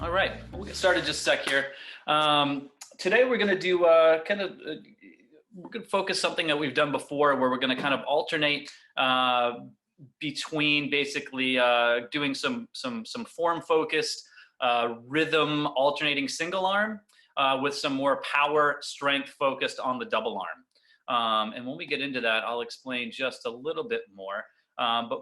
All right, we'll get started just a sec here. Today we're going to do we're going to focus something that we've done before, where we're going to kind of alternate between basically doing some form focused rhythm alternating single arm with some more power strength focused on the double arm. And when we get into that, I'll explain just a little bit more. But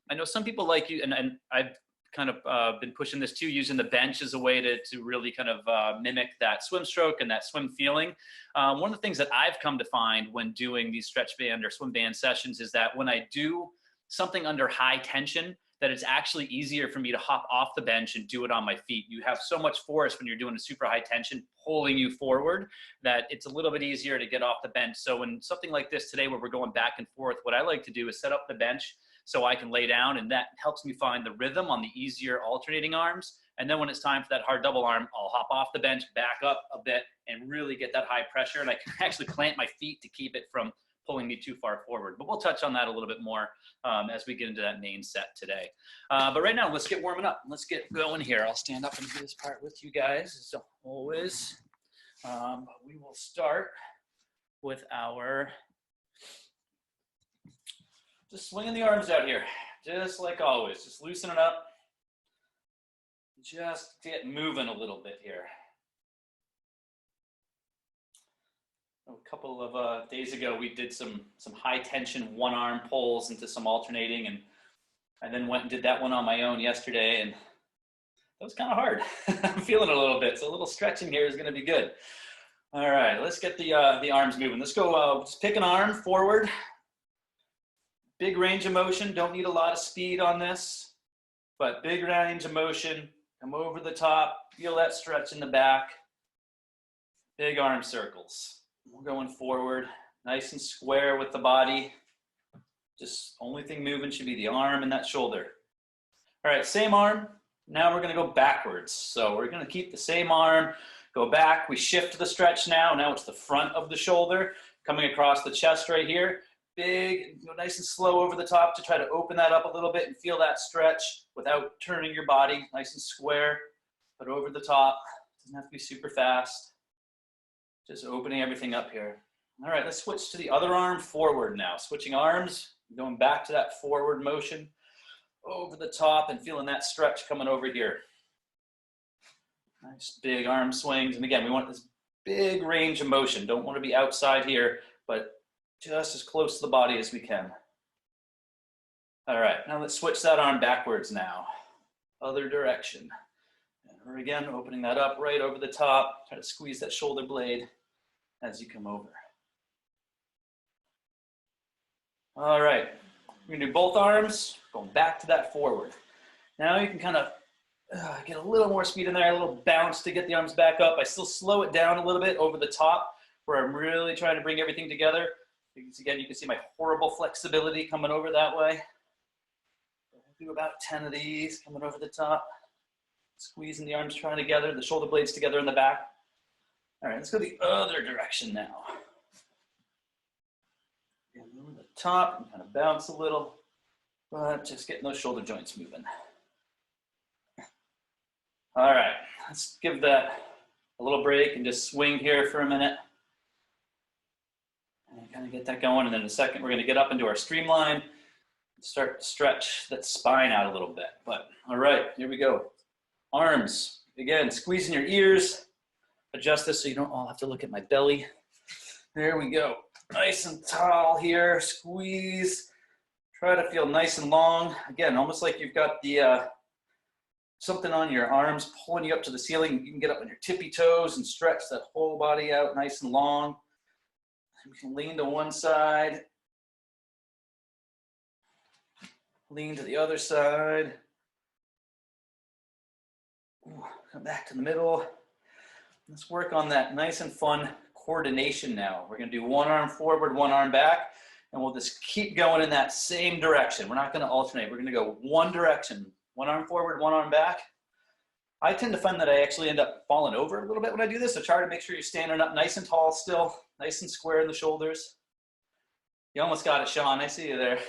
I know some people like you, and I've kind of been pushing this too, using the bench as a way to really kind of mimic that swim stroke and that swim feeling. One of the things that I've come to find when doing these stretch band or swim band sessions is that when I do something under high tension, that it's actually easier for me to hop off the bench and do it on my feet. You have so much force when you're doing a super high tension pulling you forward that it's a little bit easier to get off the bench. So when something like this today, where we're going back and forth, what I like to do is set up the bench so I can lay down, and that helps me find the rhythm on the easier alternating arms. And then when it's time for that hard double arm, I'll hop off the bench, back up a bit, and really get that high pressure. And I can actually plant my feet to keep it from pulling me too far forward. But we'll touch on that a little bit more as we get into that main set today. But right now, let's get warming up. Let's get going here. I'll stand up and do this part with you guys, as always. We will start with our just swinging the arms out here, just like always. Just loosen it up. Just get moving a little bit here. A couple of days ago, we did some high tension one arm pulls into some alternating, and I then went and did that one on my own yesterday, and that was kind of hard. I'm feeling it a little bit, so a little stretching here is going to be good. All right, let's get the arms moving. Let's go. Just pick an arm forward. Big range of motion. Don't need a lot of speed on this, but big range of motion. Come over the top. Feel that stretch in the back. Big arm circles. We're going forward, nice and square with the body. Just only thing moving should be the arm and that shoulder. All right, same arm. Now we're going to go backwards. So we're going to keep the same arm, go back. We shift the stretch now. Now it's the front of the shoulder coming across the chest right here. Big, go nice and slow over the top to try to open that up a little bit and feel that stretch without turning your body. Nice and square, but over the top. Doesn't have to be super fast. Just opening everything up here. All right, let's switch to the other arm forward now. Switching arms, going back to that forward motion, over the top and feeling that stretch coming over here. Nice big arm swings. And again, we want this big range of motion. Don't want to be outside here, but just as close to the body as we can. All right, now let's switch that arm backwards now. Other direction. And we're again opening that up right over the top. Try to squeeze that shoulder blade as you come over. All right, we're gonna do both arms, going back to that forward. Now you can kind of get a little more speed in there, a little bounce to get the arms back up. I still slow it down a little bit over the top where I'm really trying to bring everything together. Again, you can see my horrible flexibility coming over that way. I'll do about 10 of these coming over the top. Squeezing the arms trying together, the shoulder blades together in the back. All right, let's go the other direction now. Again, over the top and kind of bounce a little, but just getting those shoulder joints moving. All right, let's give that a little break and just swing here for a minute. And kind of get that going, and then in a second we're going to get up into our streamline and start to stretch that spine out a little bit. But all right, here we go. Arms, again, squeezing your ears. Adjust this so you don't all have to look at my belly. There we go. Nice and tall here. Squeeze. Try to feel nice and long. Again, almost like you've got the something on your arms pulling you up to the ceiling. You can get up on your tippy toes and stretch that whole body out nice and long. You can lean to one side. Lean to the other side. Come back to the middle. Let's work on that nice and fun coordination now. We're going to do one arm forward, one arm back, and we'll just keep going in that same direction. We're not going to alternate. We're going to go one direction. One arm forward, one arm back. I tend to find that I actually end up falling over a little bit when I do this, so try to make sure you're standing up nice and tall still, nice and square in the shoulders. You almost got it, Sean. I see you there.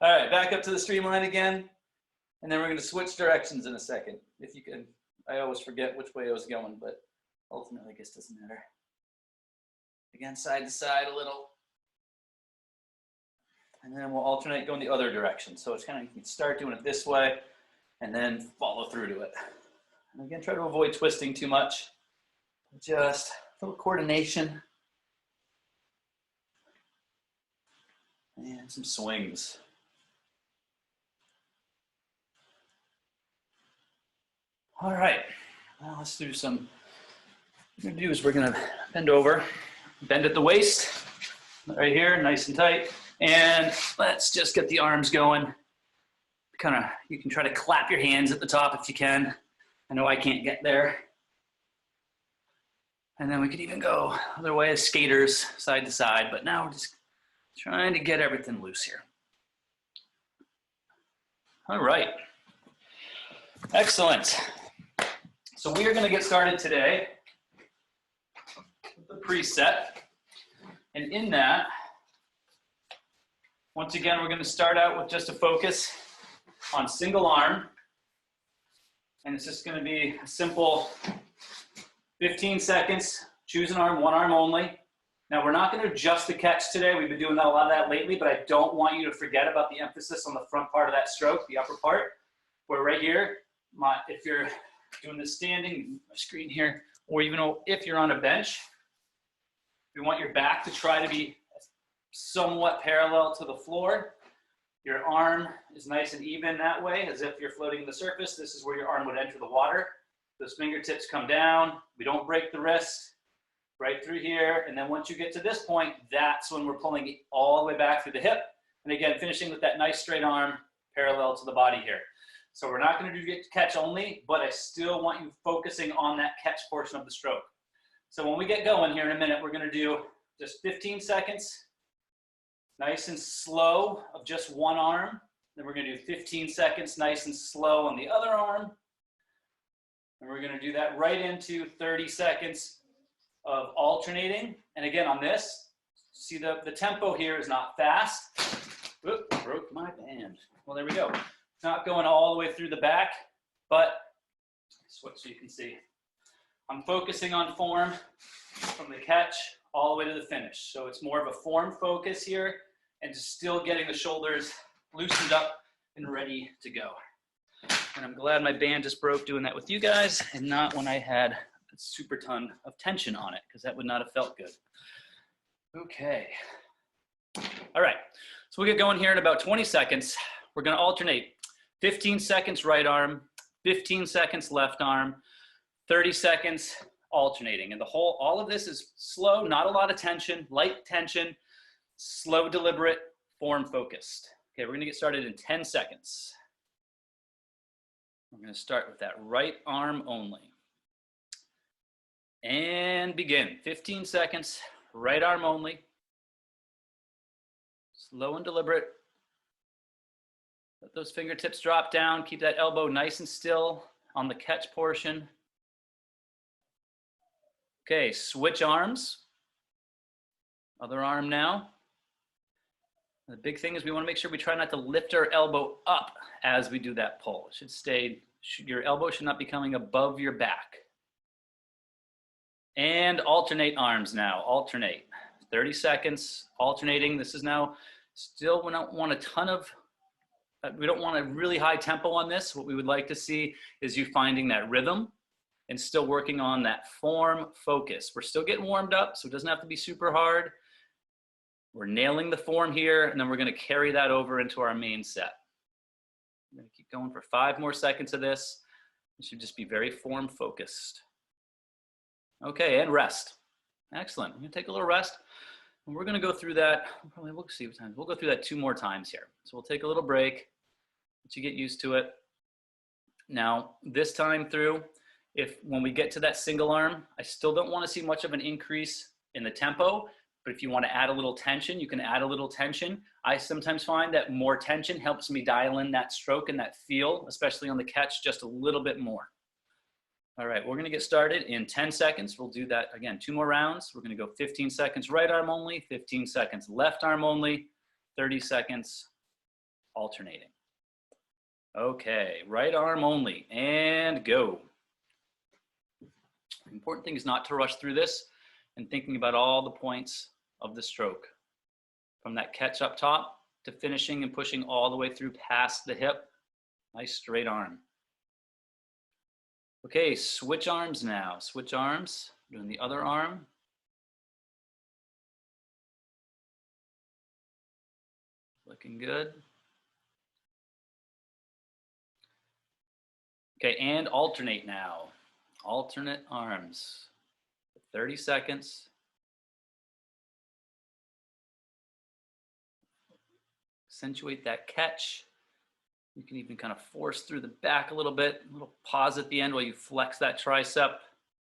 All right, back up to the streamline again. And then we're going to switch directions in a second. If you can, I always forget which way I was going, but ultimately I guess it doesn't matter. Again, side to side a little. And then we'll alternate going the other direction. So it's kind of, you can start doing it this way and then follow through to it. And again, try to avoid twisting too much. Just a little coordination. And some swings. All right, well, let's do some, what we're gonna do is we're gonna bend over, bend at the waist, right here, nice and tight. And let's just get the arms going. Kind of, you can try to clap your hands at the top if you can. I know I can't get there. And then we could even go other way as skaters, side to side, but now we're just trying to get everything loose here. All right, excellent. So we are gonna get started today with the preset. And in that, once again, we're gonna start out with just a focus on single arm. And it's just gonna be a simple 15 seconds, choose an arm, one arm only. Now we're not gonna adjust the catch today. We've been doing a lot of that lately, but I don't want you to forget about the emphasis on the front part of that stroke, the upper part, where right here, if you're doing this standing, my screen here, or even if you're on a bench, we want your back to try to be somewhat parallel to the floor. Your arm is nice and even that way, as if you're floating in the surface. This is where your arm would enter the water. Those fingertips come down. We don't break the wrist. Right through here, and then once you get to this point, that's when we're pulling it all the way back through the hip. And again, finishing with that nice straight arm parallel to the body here. So we're not going to do catch only, but I still want you focusing on that catch portion of the stroke. So when we get going here in a minute, we're going to do just 15 seconds, nice and slow of just one arm. Then we're going to do 15 seconds, nice and slow on the other arm. And we're going to do that right into 30 seconds of alternating. And again, on this, see the tempo here is not fast. Oop, broke my band. Well, there we go. It's not going all the way through the back, but switch so you can see. I'm focusing on form from the catch all the way to the finish. So it's more of a form focus here and just still getting the shoulders loosened up and ready to go. And I'm glad my band just broke doing that with you guys and not when I had a super ton of tension on it, because that would not have felt good. Okay. All right. So we'll get going here in about 20 seconds. We're going to alternate 15 seconds right arm, 15 seconds left arm, 30 seconds alternating. And all of this is slow, not a lot of tension, light tension, slow, deliberate, form focused. Okay, we're going to get started in 10 seconds. We're going to start with that right arm only. And begin. 15 seconds, right arm only. Slow and deliberate. Let those fingertips drop down. Keep that elbow nice and still on the catch portion. Okay, switch arms. Other arm now. The big thing is we want to make sure we try not to lift our elbow up as we do that pull. It should stay, your elbow should not be coming above your back. And alternate arms now, alternate. 30 seconds, alternating. This is now still, we don't want a ton of, we don't want a really high tempo on this. What we would like to see is you finding that rhythm and still working on that form focus. We're still getting warmed up, so it doesn't have to be super hard. We're nailing the form here, and then we're gonna carry that over into our main set. I'm gonna keep going for 5 more seconds of this. It should just be very form focused. Okay, and rest. Excellent. I'm gonna take a little rest. And we're gonna go through that, we'll see what time. We'll go through that 2 more times here. So we'll take a little break, let you get used to it. Now, this time through, when we get to that single arm, I still don't wanna see much of an increase in the tempo, but if you wanna add a little tension, you can add a little tension. I sometimes find that more tension helps me dial in that stroke and that feel, especially on the catch, just a little bit more. All right, we're gonna get started in 10 seconds. We'll do that again, 2 more rounds. We're gonna go 15 seconds right arm only, 15 seconds left arm only, 30 seconds alternating. Okay, right arm only, and go. The important thing is not to rush through this and thinking about all the points of the stroke. From that catch up top to finishing and pushing all the way through past the hip. Nice straight arm. Okay, switch arms now. Switch arms, doing the other arm. Looking good. Okay, and alternate now. Alternate arms. 30 seconds. Accentuate that catch. You can even kind of force through the back a little bit. A little pause at the end while you flex that tricep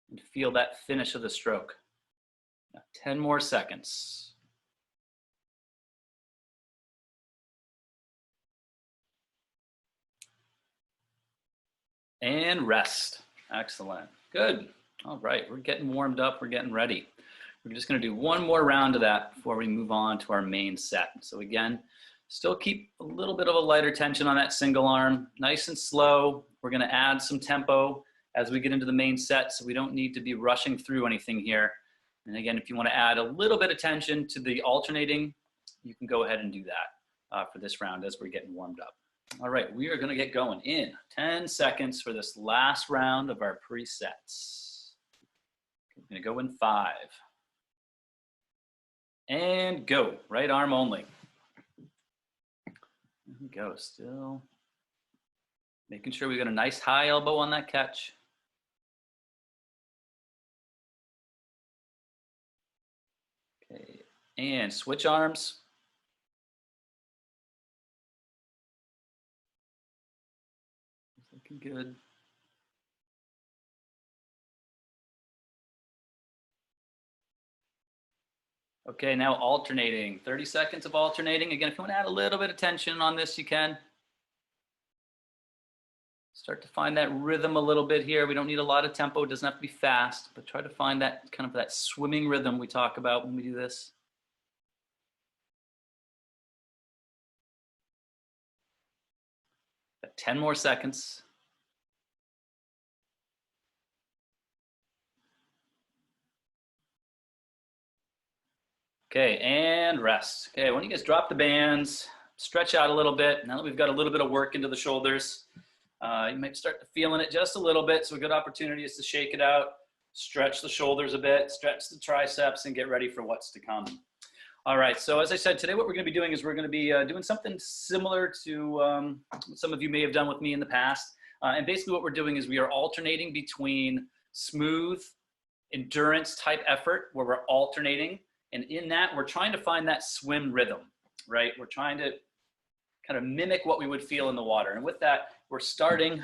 and feel that finish of the stroke. Now, 10 more seconds. And rest. Excellent. Good. All right, we're getting warmed up. We're getting ready. We're just going to do one more round of that before we move on to our main set. So again, still keep a little bit of a lighter tension on that single arm, nice and slow. We're going to add some tempo as we get into the main set, so we don't need to be rushing through anything here. And again, if you want to add a little bit of tension to the alternating, you can go ahead and do that for this round as we're getting warmed up. All right, we are going to get going in 10 seconds for this last round of our presets. I'm going to go in 5. And go. Right arm only. There we go. Still making sure we got a nice high elbow on that catch. Okay, and switch arms. Looking good. Okay, now alternating. 30 seconds of alternating. Again, if you want to add a little bit of tension on this, you can. Start to find that rhythm a little bit here. We don't need a lot of tempo. It doesn't have to be fast, but try to find that kind of that swimming rhythm we talk about when we do this. Got 10 more seconds. Okay, and rest. Okay, when you guys drop the bands, stretch out a little bit. Now that we've got a little bit of work into the shoulders, you might start to feeling it just a little bit. So a good opportunity is to shake it out, stretch the shoulders a bit, stretch the triceps, and get ready for what's to come. All right, so as I said, today what we're going to be doing is we're going to be doing something similar to what some of you may have done with me in the past. And basically what we're doing is we are alternating between smooth endurance type effort where we're alternating. And in that, we're trying to find that swim rhythm, right? We're trying to kind of mimic what we would feel in the water. And with that, we're starting,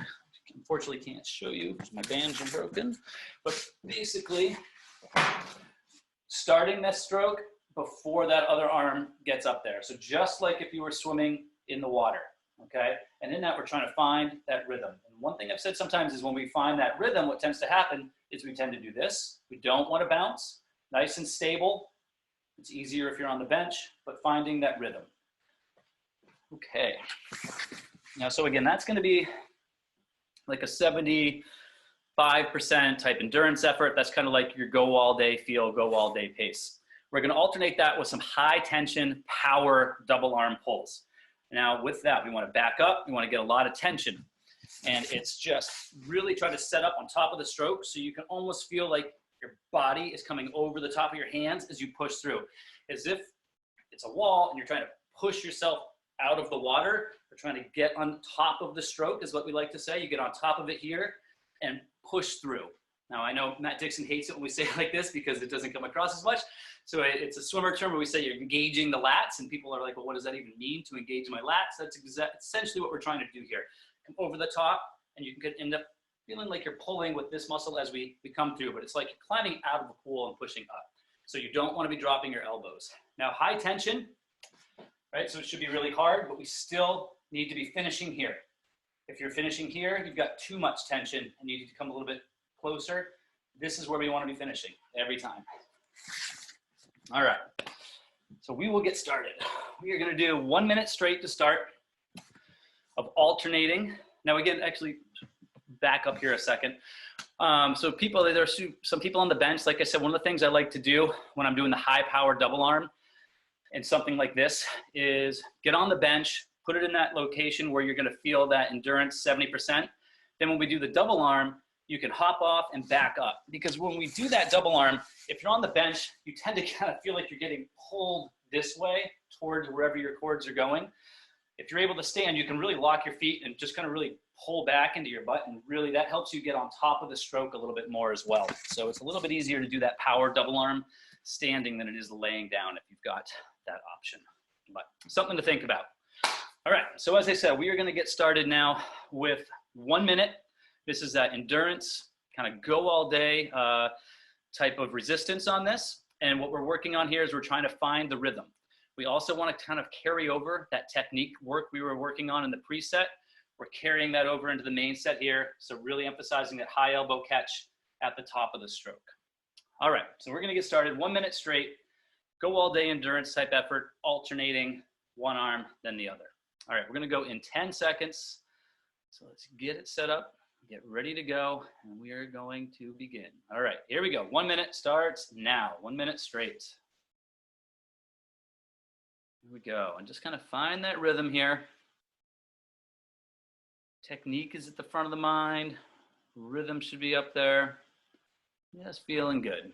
unfortunately can't show you because my bands are broken, but basically starting that stroke before that other arm gets up there. So just like if you were swimming in the water, okay? And in that, we're trying to find that rhythm. And one thing I've said sometimes is when we find that rhythm, what tends to happen is we tend to do this. We don't want to bounce, nice and stable. It's easier if you're on the bench, but finding that rhythm. Okay. Now, so again, that's going to be like a 75% type endurance effort. That's kind of like your go all day feel, go all day pace. We're going to alternate that with some high tension power double arm pulls. Now with that, we want to back up. We want to get a lot of tension. And it's just really try to set up on top of the stroke so you can almost feel like your body is coming over the top of your hands as you push through, as if it's a wall and you're trying to push yourself out of the water. We're trying to get on top of the stroke is what we like to say. You get on top of it here and push through. Now I know Matt Dixon hates it when we say it like this because it doesn't come across as much. So it's a swimmer term where we say you're engaging the lats, and people are like, well, what does that even mean to engage my lats? That's essentially what we're trying to do here. Come over the top and you can end up feeling like you're pulling with this muscle as we come through, but it's like you're climbing out of the pool and pushing up. So you don't want to be dropping your elbows. Now high tension, right? So it should be really hard, but we still need to be finishing here. If you're finishing here, you've got too much tension and you need to come a little bit closer. This is where we want to be finishing every time. All right, so we will get started. We are going to do 1 minute straight to start. of alternating. Now again, actually back up here a second. So there are some people on the bench. Like I said, one of the things I like to do when I'm doing the high power double arm and something like this is get on the bench, put it in that location where you're gonna feel that endurance 70%. Then when we do the double arm, you can hop off and back up. Because when we do that double arm, if you're on the bench, you tend to kind of feel like you're getting pulled this way towards wherever your cords are going. If you're able to stand, you can really lock your feet and just kind of really pull back into your butt, and really that helps you get on top of the stroke a little bit more as well. So it's a little bit easier to do that power double arm standing than it is laying down if you've got that option. But something to think about. All right, so as I said, we are gonna get started now with 1 minute. This is that endurance, kind of go all day type of resistance on this. And what we're working on here is we're trying to find the rhythm. We also want to kind of carry over that technique work we were working on in the preset. We're carrying that over into the main set here. So really emphasizing that high elbow catch at the top of the stroke. All right, so we're gonna get started. 1 minute straight, go all day endurance type effort, alternating one arm, then the other. All right, we're gonna go in 10 seconds. So let's get it set up, get ready to go, and we are going to begin. All right, here we go. 1 minute starts now, 1 minute straight. Here we go, and just kind of find that rhythm here. Technique is at the front of the mind. Rhythm should be up there. Yes, feeling good.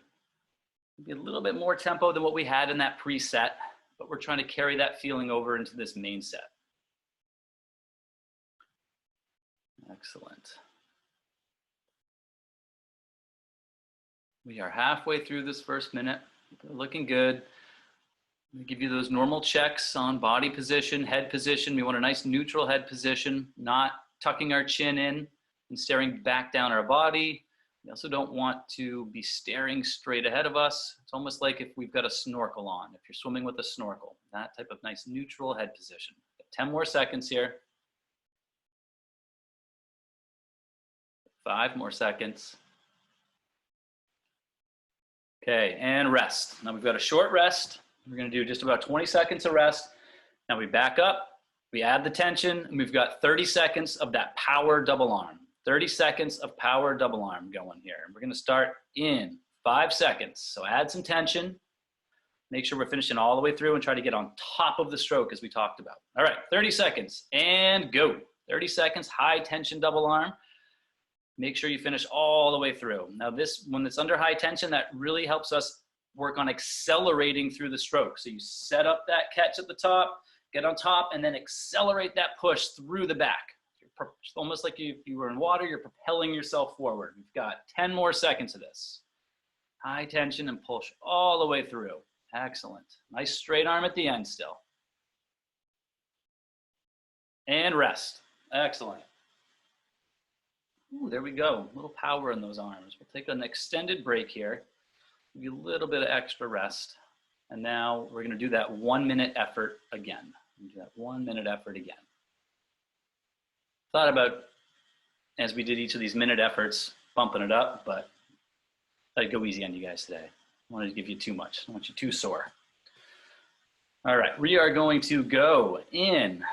Maybe a little bit more tempo than what we had in that preset, but we're trying to carry that feeling over into this main set. Excellent. We are halfway through this first minute. We're looking good. We give you those normal checks on body position, head position. We want a nice neutral head position, not tucking our chin in and staring back down our body. We also don't want to be staring straight ahead of us. It's almost like if we've got a snorkel on, if you're swimming with a snorkel, that type of nice neutral head position. 10 more seconds here. 5 more seconds. Okay, and rest. Now we've got a short rest. We're gonna do just about 20 seconds of rest. Now we back up, we add the tension, and we've got 30 seconds of that power double arm. 30 seconds of power double arm going here. And we're gonna start in 5 seconds. So add some tension. Make sure we're finishing all the way through and try to get on top of the stroke as we talked about. All right, 30 seconds and go. 30 seconds, high tension double arm. Make sure you finish all the way through. Now this, when it's under high tension, that really helps us work on accelerating through the stroke. So you set up that catch at the top, get on top, and then accelerate that push through the back. Almost like you were in water, you're propelling yourself forward. We've got 10 more seconds of this. High tension and push all the way through. Excellent. Nice straight arm at the end still. And rest. Excellent. Ooh, there we go. A little power in those arms. We'll take an extended break here. Give you a little bit of extra rest. And now we're gonna do that 1 minute effort again. Do that 1 minute effort again. Thought about, as we did each of these minute efforts, bumping it up, but I'd go easy on you guys today. I wanted to give you too much. I don't want you too sore. All right, we are going to go in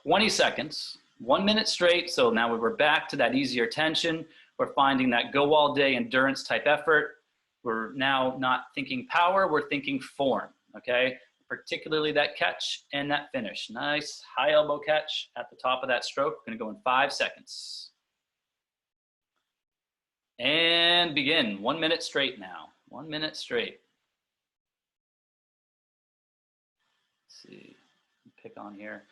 20 seconds, 1 minute straight. So now we're back to that easier tension. We're finding that go all day endurance type effort. We're now not thinking power, we're thinking form, okay? Particularly that catch and that finish. Nice high elbow catch at the top of that stroke. We're gonna go in 5 seconds. And begin, 1 minute straight now. 1 minute straight. Let's see, pick on here.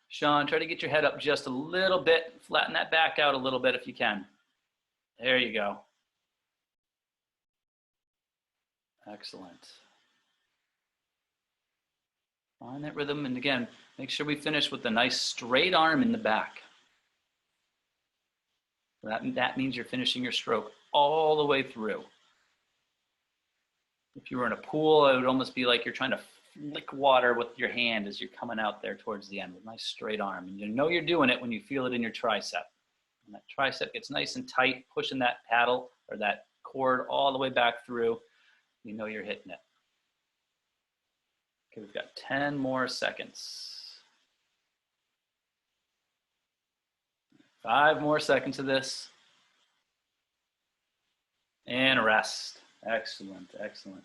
Sean, try to get your head up just a little bit. Flatten that back out a little bit if you can. There you go. Excellent. Find that rhythm, and again, make sure we finish with a nice straight arm in the back. That means you're finishing your stroke all the way through. If you were in a pool, it would almost be like you're trying to flick water with your hand as you're coming out there towards the end with a nice straight arm. And you know you're doing it when you feel it in your tricep. And that tricep gets nice and tight, pushing that paddle or that cord all the way back through. You know you're hitting it. Okay, we've got 10 more seconds. 5 more seconds of this. And rest. Excellent, excellent.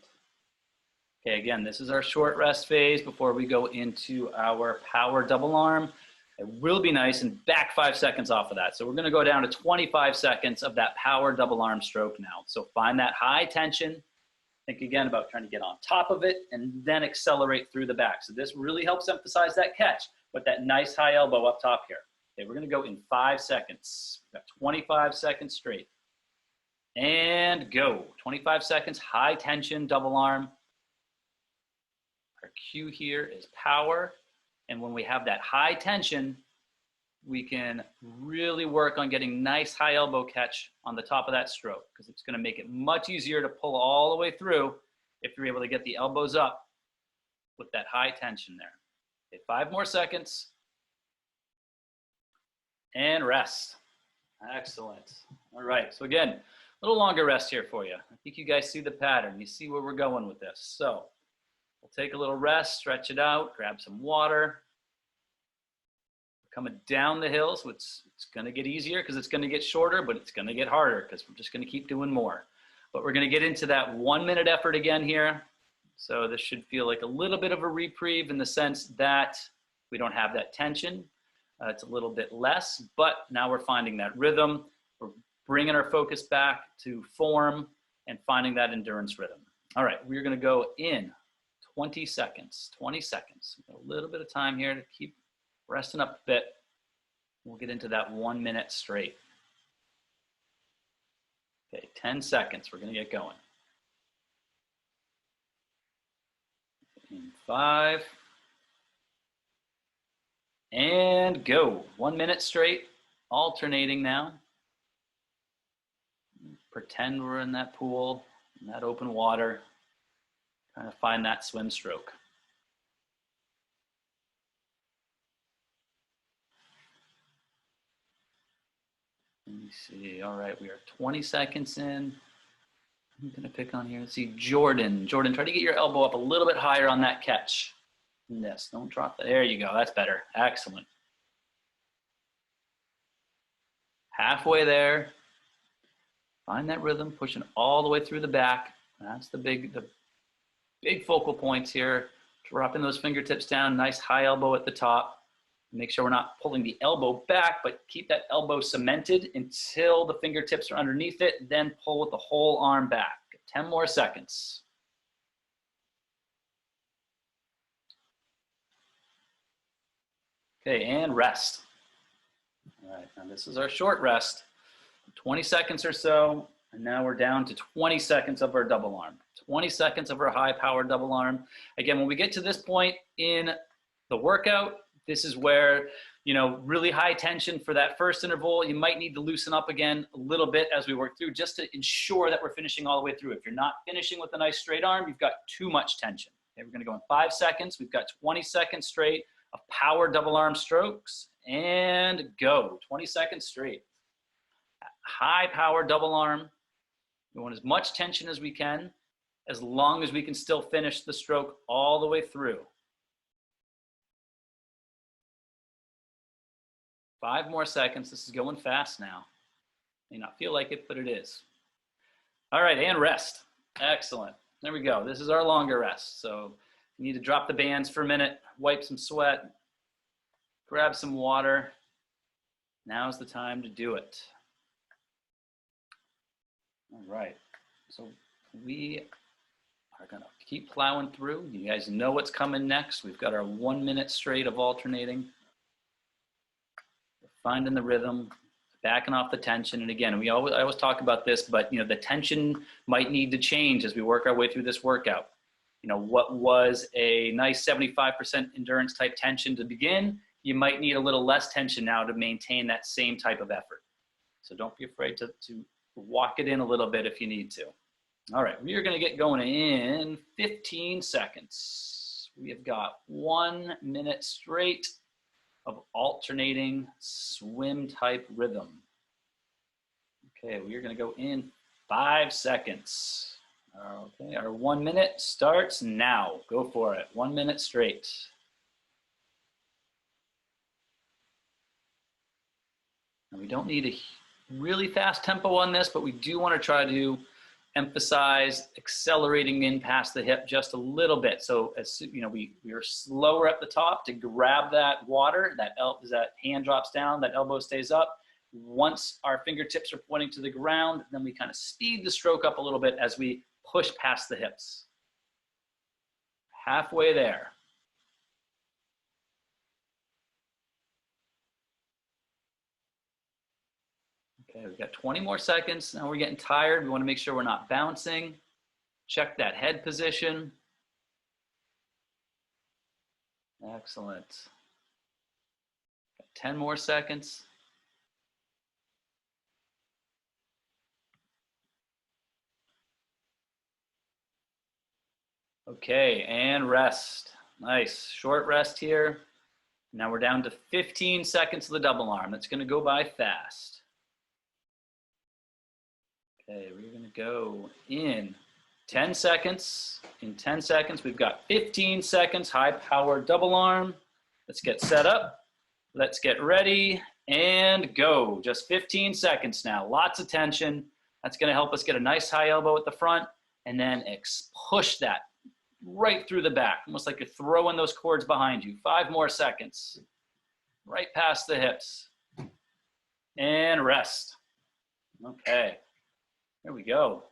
Okay, again, this is our short rest phase before we go into our power double arm. It will be nice and back 5 seconds off of that. So we're gonna go down to 25 seconds of that power double arm stroke now. So find that high tension. Think again about trying to get on top of it and then accelerate through the back. So this really helps emphasize that catch with that nice high elbow up top here. Okay, we're gonna go in 5 seconds. We've got 25 seconds straight. And go. 25 seconds, high tension, double arm. Our cue here is power. And when we have that high tension, we can really work on getting nice high elbow catch on the top of that stroke, because it's going to make it much easier to pull all the way through if you're able to get the elbows up with that high tension there. Okay, 5 more seconds. And rest. Excellent. All right, so again, a little longer rest here for you. I think you guys see the pattern. You see where we're going with this. So we'll take a little rest, stretch it out, grab some water. Coming down the hill, so it's going to get easier because it's going to get shorter, but it's going to get harder because we're just going to keep doing more. But we're going to get into that 1 minute effort again here. So this should feel like a little bit of a reprieve in the sense that we don't have that tension. It's a little bit less, but now we're finding that rhythm. We're bringing our focus back to form and finding that endurance rhythm. All right, we're going to go in 20 seconds, 20 seconds. A little bit of time here to keep resting up a bit. We'll get into that 1 minute straight. Okay, 10 seconds. We're going to get going. In 5. And go. 1 minute straight, alternating now. Pretend we're in that pool, in that open water. Trying to find that swim stroke. Let me see. All right, we are 20 seconds in. I'm going to pick on here. Let's see, Jordan. Jordan, try to get your elbow up a little bit higher on that catch. Yes, don't drop that. There you go. That's better. Excellent. Halfway there. Find that rhythm, pushing all the way through the back. That's the big focal points here. Dropping those fingertips down, nice high elbow at the top. Make sure we're not pulling the elbow back, but keep that elbow cemented until the fingertips are underneath it, then pull with the whole arm back. 10 more seconds. Okay, and rest. All right, now this is our short rest. 20 seconds or so, and now we're down to 20 seconds of our double arm. 20 seconds of our high power double arm. Again, when we get to this point in the workout, this is where, you know, really high tension for that first interval. You might need to loosen up again a little bit as we work through, just to ensure that we're finishing all the way through. If you're not finishing with a nice straight arm, you've got too much tension. Okay, we're gonna go in 5 seconds. We've got 20 seconds straight of power double arm strokes, and go. 20 seconds straight. High power double arm. We want as much tension as we can, as long as we can still finish the stroke all the way through. 5 more seconds. This is going fast now. May not feel like it, but it is. All right, and rest. Excellent. There we go. This is our longer rest. So you need to drop the bands for a minute, wipe some sweat, grab some water. Now's the time to do it. All right, so we are gonna keep plowing through. You guys know what's coming next. We've got our 1 minute straight of alternating. We're finding the rhythm, backing off the tension. And again, I always talk about this, but you know, the tension might need to change as we work our way through this workout. You know, what was a nice 75% endurance type tension to begin, you might need a little less tension now to maintain that same type of effort. So don't be afraid to walk it in a little bit if you need to. All right, we are going to get going in 15 seconds. We have got 1 minute straight of alternating swim type rhythm. Okay, we are going to go in 5 seconds. Okay, our 1 minute starts now. Go for it. 1 minute straight. And we don't need a really fast tempo on this, but we do want to try to emphasize accelerating in past the hip just a little bit. So as you know, we are slower at the top to grab that water, as that hand drops down, that elbow stays up. Once our fingertips are pointing to the ground, then we kind of speed the stroke up a little bit as we push past the hips. Halfway there. Okay, we've got 20 more seconds. Now we're getting tired. We want to make sure we're not bouncing. Check that head position. Excellent. Got 10 more seconds. Okay, and rest. Nice, short rest here. Now we're down to 15 seconds of the double arm. That's gonna go by fast. Okay, we're gonna go in 10 seconds. In 10 seconds, we've got 15 seconds, high power double arm. Let's get set up. Let's get ready and go. Just 15 seconds now, lots of tension. That's gonna help us get a nice high elbow at the front and then push that right through the back, almost like you're throwing those cords behind you. 5 more seconds, right past the hips. And rest. Okay, there we go.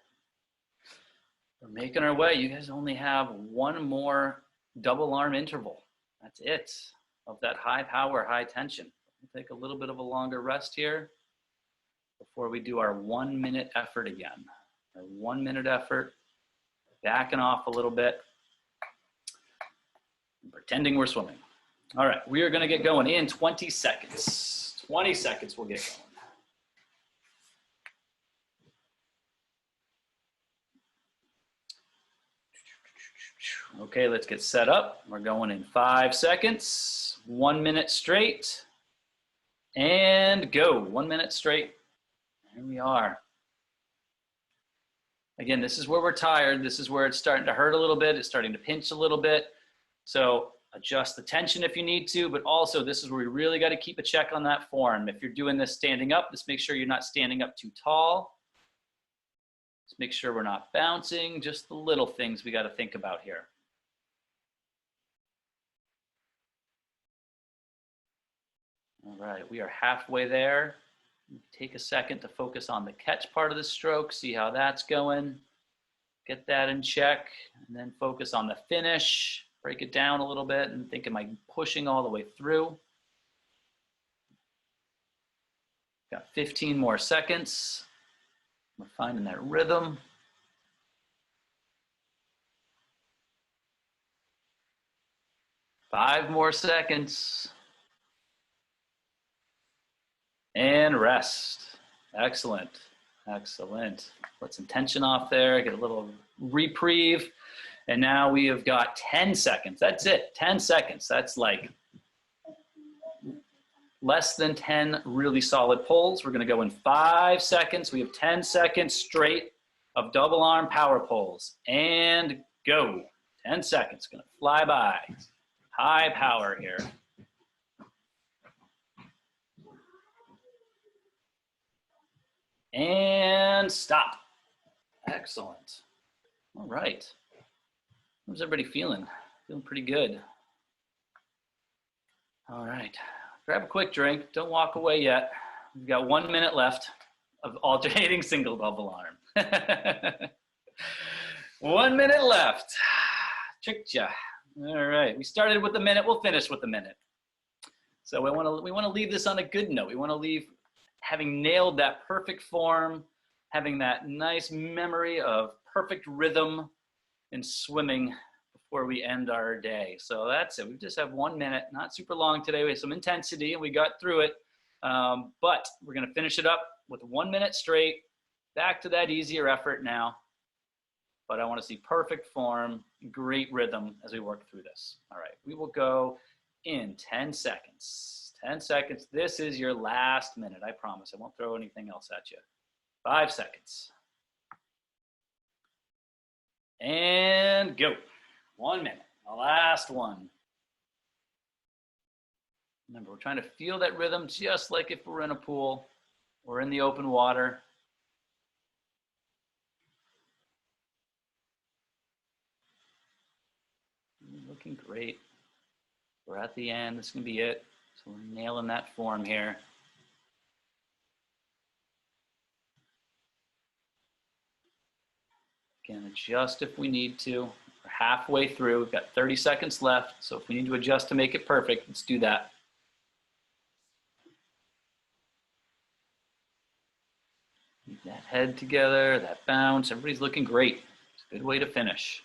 We're making our way. You guys only have 1 more double arm interval. That's it, of that high power, high tension. We'll take a little bit of a longer rest here before we do our 1 minute effort again. Our 1 minute effort, backing off a little bit, pretending we're swimming. All right, we are gonna get going in 20 seconds. 20 seconds, we'll get going. Okay, let's get set up. We're going in 5 seconds, 1 minute straight, and go. 1 minute straight. Here we are. Again, this is where we're tired. This is where it's starting to hurt a little bit. It's starting to pinch a little bit. So adjust the tension if you need to, but also this is where we really got to keep a check on that form. If you're doing this standing up, just make sure you're not standing up too tall. Just make sure we're not bouncing, just the little things we got to think about here. All right, we are halfway there. Take a second to focus on the catch part of the stroke, see how that's going. Get that in check, and then focus on the finish. Break it down a little bit and think, am I pushing all the way through? Got 15 more seconds. We're finding that rhythm. Five more seconds. And rest. Excellent. Excellent. Put some tension off there, get a little reprieve. And now we have got 10 seconds. That's it, 10 seconds. That's like less than 10 really solid pulls. We're gonna go in 5 seconds. We have 10 seconds straight of double arm power pulls. And go. 10 seconds, gonna fly by. High power here. And stop. Excellent. All right. How's everybody feeling? Feeling pretty good. All right. Grab a quick drink. Don't walk away yet. We've got 1 minute left of alternating single double arm. 1 minute left. Tricked ya. All right. We started with a minute. We'll finish with a minute. So we want to leave this on a good note. We want to leave having nailed that perfect form, having that nice memory of perfect rhythm in swimming before we end our day. So that's it. We just have 1 minute, not super long today. We have some intensity and we got through it. But we're going to finish it up with 1 minute straight. Back to that easier effort now. But I want to see perfect form, great rhythm as we work through this. All right, we will go in 10 seconds. 10 seconds. This is your last minute. I promise. I won't throw anything else at you. 5 seconds. And go. 1 minute. The last one. Remember, we're trying to feel that rhythm just like if we're in a pool or in the open water. Looking great. We're at the end. This is going to be it. So we're nailing that form here. Again, adjust if we need to. We're halfway through. We've got 30 seconds left. So if we need to adjust to make it perfect, let's do that. Keep that head together, that bounce. Everybody's looking great. It's a good way to finish.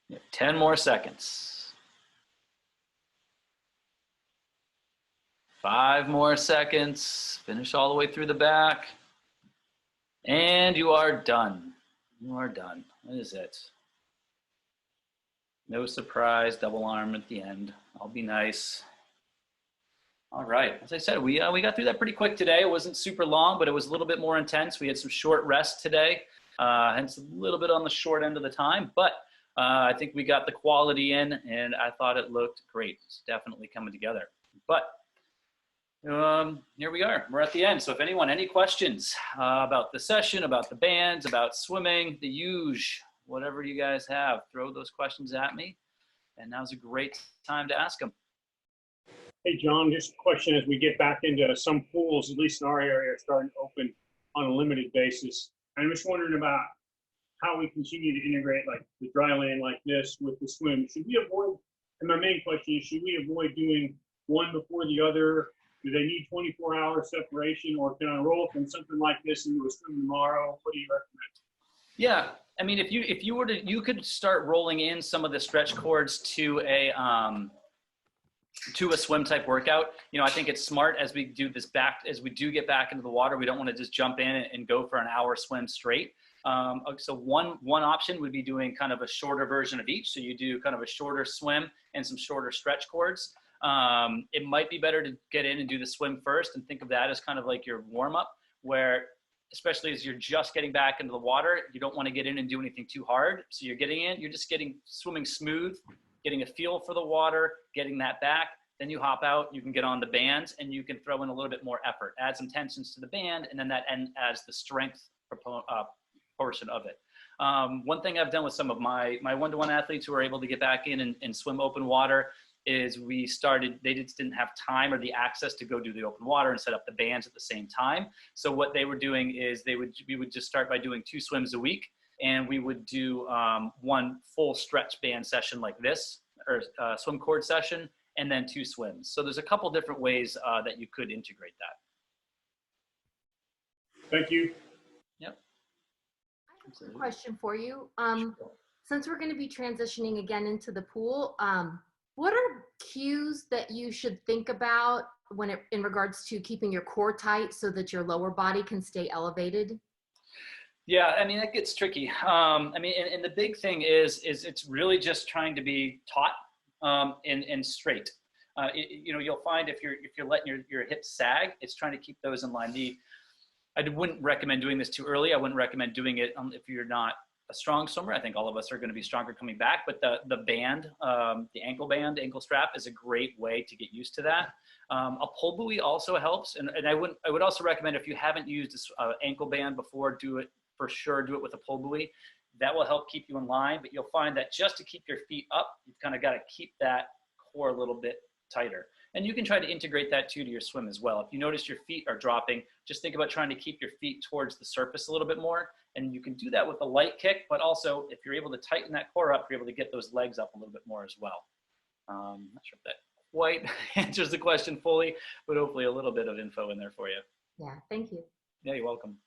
You have 10 more seconds. 5 more seconds. Finish all the way through the back. And you are done. You are done. That is it. No surprise, double arm at the end. I'll be nice. All right, as I said, we got through that pretty quick today. It wasn't super long, but it was a little bit more intense. We had some short rests today, hence a little bit on the short end of the time, but I think we got the quality in, and I thought it looked great. It's definitely coming together. But here we are. We're at the end. So if anyone, any questions about the session, about the bands, about swimming, the huge, whatever you guys have, throw those questions at me. And now's a great time to ask them. Hey, John, just a question as we get back into some pools, at least in our area, are starting to open on a limited basis. I'm just wondering about how we continue to integrate like the dry land like this with the swim. Should we avoid, and my main question is, should we avoid doing one before the other? Do they need 24-hour separation, or can I roll from something like this into a swim tomorrow? What do you recommend? Yeah, I mean, if you were to, you could start rolling in some of the stretch cords to a swim type workout. You know, I think it's smart as we do this as we do get back into the water, we don't want to just jump in and go for an hour swim straight. So one option would be doing kind of a shorter version of each. So you do kind of a shorter swim and some shorter stretch cords. It might be better to get in and do the swim first and think of that as kind of like your warm up, where especially as you're just getting back into the water, you don't want to get in and do anything too hard. So you're getting in, you're just swimming smooth, getting a feel for the water, getting that back. Then you hop out, you can get on the bands, and you can throw in a little bit more effort, add some tensions to the band, and then that adds the strength portion of it. One thing I've done with some of my one-to-one athletes who are able to get back in and swim open water is they just didn't have time or the access to go do the open water and set up the bands at the same time. So what they were doing is we would just start by doing 2 swims a week, and we would do one full stretch band session like this, or swim cord session, and then 2 swims. So there's a couple different ways that you could integrate that. Thank you. Yep. I have a quick question for you. Since we're going to be transitioning again into the pool, what are cues that you should think about in regards to keeping your core tight so that your lower body can stay elevated? Yeah, I mean, that gets tricky. I mean, and the big thing is it's really just trying to be taut and straight. You know, you'll find if you're letting your hips sag, it's trying to keep those in line. I wouldn't recommend doing this too early. I wouldn't recommend doing it if you're not a strong swimmer. I think all of us are going to be stronger coming back, but the band, the ankle strap is a great way to get used to that. A pull buoy also helps, and I would also recommend, if you haven't used an ankle band before, do it for sure. Do it with a pull buoy. That will help keep you in line, but you'll find that just to keep your feet up, you've kind of got to keep that core a little bit tighter. And you can try to integrate that too to your swim as well. If you notice your feet are dropping, just think about trying to keep your feet towards the surface a little bit more. And you can do that with a light kick, but also if you're able to tighten that core up, you're able to get those legs up a little bit more as well. I'm not sure if that quite answers the question fully, but hopefully a little bit of info in there for you. Yeah, thank you. Yeah, you're welcome.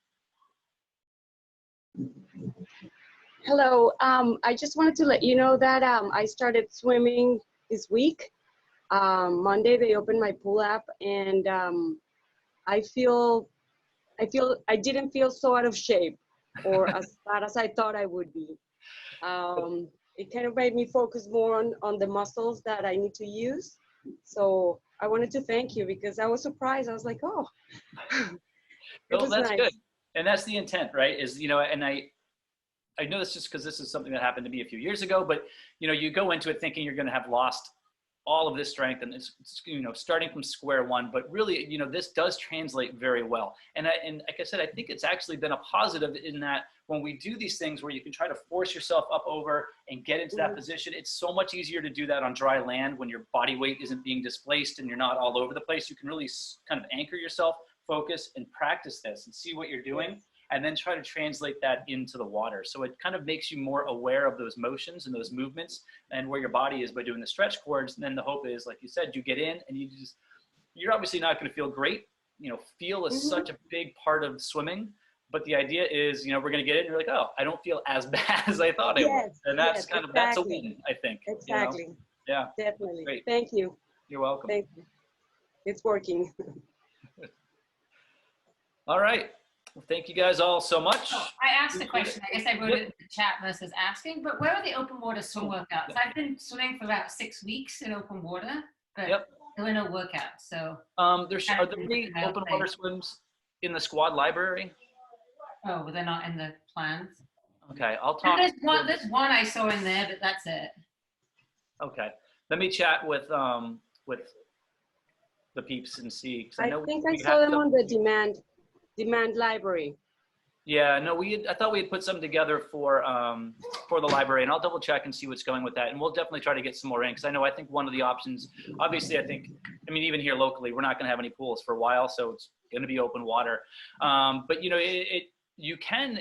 Hello, I just wanted to let you know that I started swimming this week. Monday they opened my pool app, and I didn't feel so out of shape or as bad as I thought I would be. It kind of made me focus more on the muscles that I need to use. So I wanted to thank you because I was surprised. I was like, oh, well, that's nice. Good. And that's the intent, right? Is, you know, and I know this just because this is something that happened to me a few years ago, but you go into it thinking you're going to have lost all of this strength and it's starting from square one, but really, this does translate very well. And like I said, I think it's actually been a positive in that when we do these things where you can try to force yourself up over and get into that position, it's so much easier to do that on dry land when your body weight isn't being displaced and you're not all over the place. You can really kind of anchor yourself, focus, and practice this and see what you're doing, and then try to translate that into the water. So it kind of makes you more aware of those motions and those movements and where your body is by doing the stretch cords. And then the hope is, like you said, you get in and you're obviously not going to feel great. Feel is such a big part of swimming, but the idea is, we're going to get in and you're like, oh, I don't feel as bad as I thought I would. And that's that's a win, I think. Exactly. Yeah. Definitely. Great. Thank you. You're welcome. Thank you. It's working. All right. Well, thank you guys all so much. Oh, I asked a question. I guess I wrote it in the chat versus asking, but where are the open water swim workouts? I've been swimming for about 6 weeks in open water, but there were no workouts. So are there any open water swims in the squad library? Oh, well, they're not in the plans. Okay, I'll talk. There's one I saw in there, but that's it. Okay, let me chat with the peeps and see. I think I saw them on the demand library. Yeah, no, I thought we had put something together for the library, and I'll double check and see what's going with that, and we'll definitely try to get some more in, because I think one of the options, obviously, even here locally, we're not going to have any pools for a while, so it's going to be open water. But you can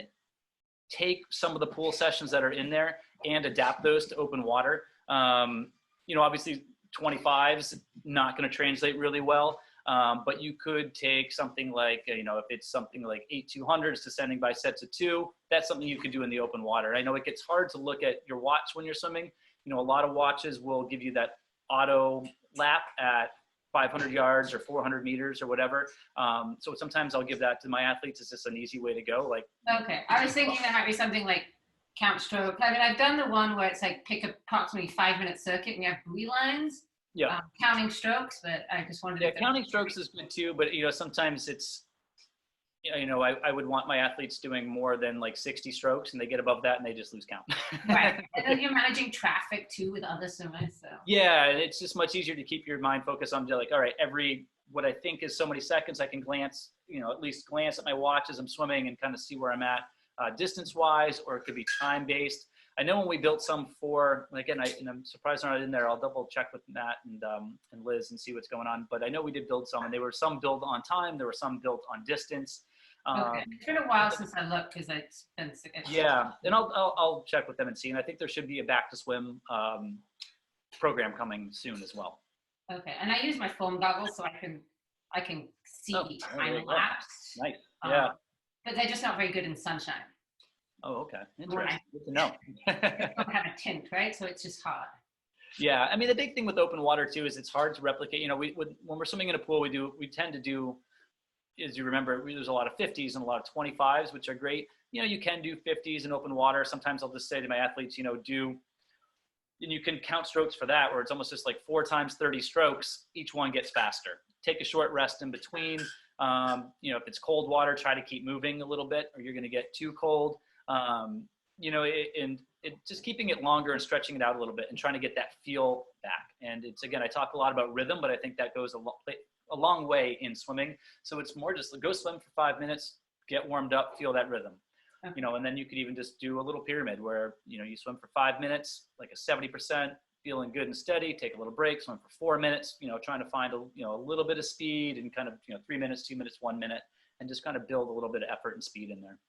take some of the pool sessions that are in there and adapt those to open water. Obviously 25's not going to translate really well. But you could take something like, if it's something like 8-200s descending by sets of 2, that's something you could do in the open water. I know it gets hard to look at your watch when you're swimming. A lot of watches will give you that auto lap at 500 yards or 400 meters or whatever. So sometimes I'll give that to my athletes. It's just an easy way to go. Okay, I was thinking there might be something like count stroke. I've done the one where it's like pick approximately 5-minute circuit and you have buoy lines. Yeah. Counting strokes, but I just wanted to. Yeah, counting strokes is good too, but sometimes it's, I would want my athletes doing more than like 60 strokes, and they get above that and they just lose count. Right, and then you're managing traffic too with other swimmers, so. Yeah, and it's just much easier to keep your mind focused on like, all right, what I think is so many seconds, I can glance, at least glance at my watch as I'm swimming and kind of see where I'm at distance-wise, or it could be time-based. I know when we built some again, I'm surprised they're not in there. I'll double check with Matt and Liz and see what's going on. But I know we did build some, and there were some built on time. There were some built on distance. Okay. It's been a while since I looked because it's been sick. Yeah, and I'll check with them and see. And I think there should be a back to swim program coming soon as well. Okay, and I use my foam goggles so I can see time lapse. Nice. Yeah. But they're just not very good in sunshine. Oh, okay. Interesting. Good to know. They don't have a tint, right? So it's just hot. Yeah, the big thing with open water too is it's hard to replicate. When we're swimming in a pool, we tend to do, as you remember, there's a lot of 50s and a lot of 25s, which are great. You can do 50s in open water. Sometimes I'll just say to my athletes, and you can count strokes for that, where it's almost just like 4 times 30 strokes. Each one gets faster. Take a short rest in between. If it's cold water, try to keep moving a little bit, or you're going to get too cold. Just keeping it longer and stretching it out a little bit and trying to get that feel back. And it's, again, I talk a lot about rhythm, but I think that goes a long way in swimming. So it's more just go swim for 5 minutes, get warmed up, feel that rhythm. Okay. And then you could even just do a little pyramid where, you swim for 5 minutes, like a 70%, feeling good and steady, take a little break, swim for 4 minutes, trying to find a little bit of speed and kind of, 3 minutes, 2 minutes, 1 minute, and just kind of build a little bit of effort and speed in there.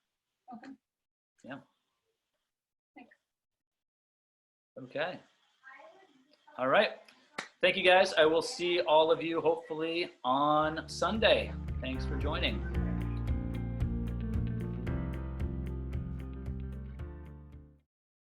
Okay. Yeah. Thanks. Okay. All right. Thank you guys. I will see all of you hopefully on Sunday. Thanks for joining.